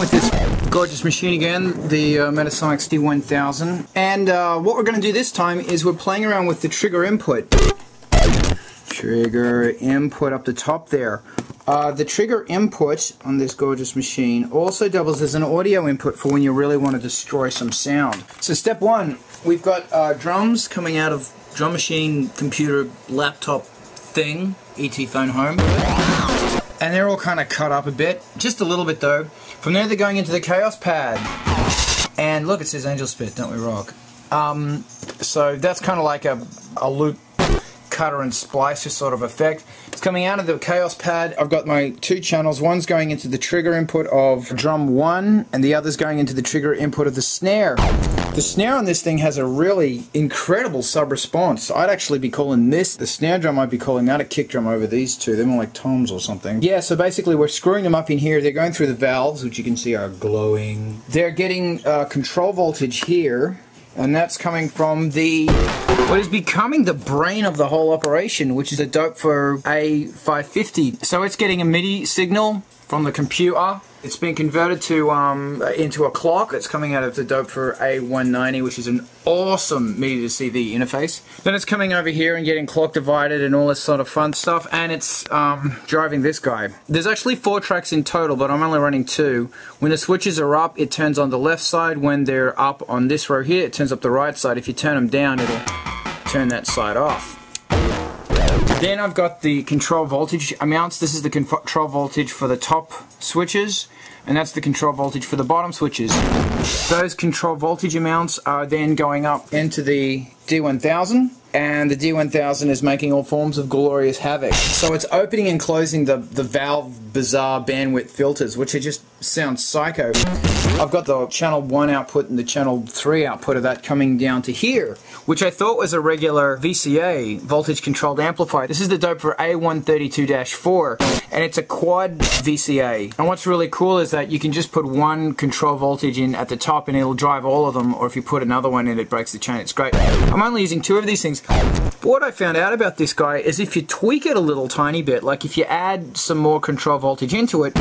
with this gorgeous machine again, the Metasonix D1000. And what we're going to do this time is we're playing around with the trigger input. Trigger input up the top there. The trigger input on this gorgeous machine also doubles as an audio input for when you really want to destroy some sound. So step one, we've got drums coming out of drum machine, computer, laptop thing, ET phone home. And they're all kind of cut up a bit, just a little bit though. From there they're going into the Kaoss Pad. And look, it says Angelspit, don't we rock? So that's kind of like a loop cutter and splicer sort of effect. It's coming out of the Kaoss Pad. I've got my two channels. One's going into the trigger input of drum 1 and the other's going into the trigger input of the snare. The snare on this thing has a really incredible sub-response. I'd actually be calling this, the snare drum, I'd be calling that a kick drum over these two. They're more like toms or something. Yeah, so basically we're screwing them up in here. They're going through the valves, which you can see are glowing. They're getting control voltage here, and that's coming from the what is becoming the brain of the whole operation, which is a Doepfer A550. So it's getting a MIDI signal from the computer. It's been converted to into a clock that's coming out of the Doepfer A190, which is an awesome MIDI-CV interface. Then it's coming over here and getting clock divided and all this sort of fun stuff, and it's driving this guy. There's actually 4 tracks in total, but I'm only running 2. When the switches are up, it turns on the left side. When they're up on this row here, it turns up the right side. If you turn them down, it'll turn that side off. Then I've got the control voltage amounts. This is the control voltage for the top switches, and that's the control voltage for the bottom switches. Those control voltage amounts are then going up into the D1000, and the D1000 is making all forms of glorious havoc. So it's opening and closing the valve bizarre bandwidth filters, which are just sound psycho. I've got the channel 1 output and the channel 3 output of that coming down to here, which I thought was a regular VCA, voltage controlled amplifier. This is the Doepfer A132-4, and it's a quad VCA. And what's really cool is that you can just put one control voltage in at the top and it'll drive all of them, or if you put another one in, it breaks the chain. It's great. I'm only using 2 of these things. But what I found out about this guy is if you tweak it a little tiny bit, like if you add some more control voltage into it,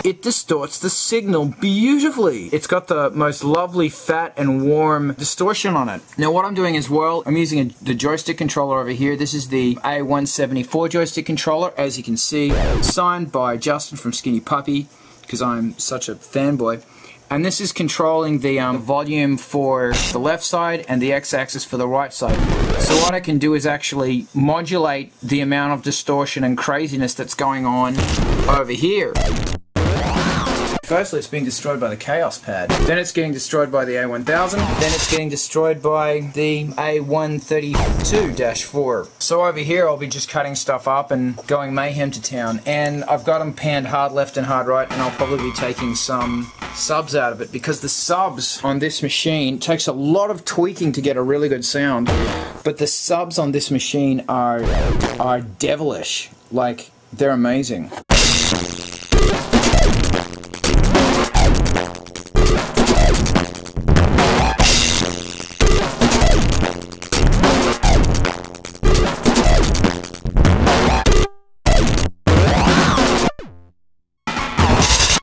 it distorts the signal beautifully. It's got the most lovely fat and warm distortion on it. Now what I'm doing as well, I'm using the joystick controller over here. This is the A174 joystick controller, as you can see, signed by Justin from Skinny Puppy, because I'm such a fanboy. And this is controlling the volume for the left side and the x-axis for the right side. So what I can do is actually modulate the amount of distortion and craziness that's going on over here. Firstly, it's being destroyed by the Kaoss Pad. Then it's getting destroyed by the A1000. Then it's getting destroyed by the A132-4. So over here, I'll be just cutting stuff up and going mayhem to town. And I've got them panned hard left and hard right, and I'll probably be taking some subs out of it, because the subs on this machine takes a lot of tweaking to get a really good sound. But the subs on this machine are devilish. Like, they're amazing.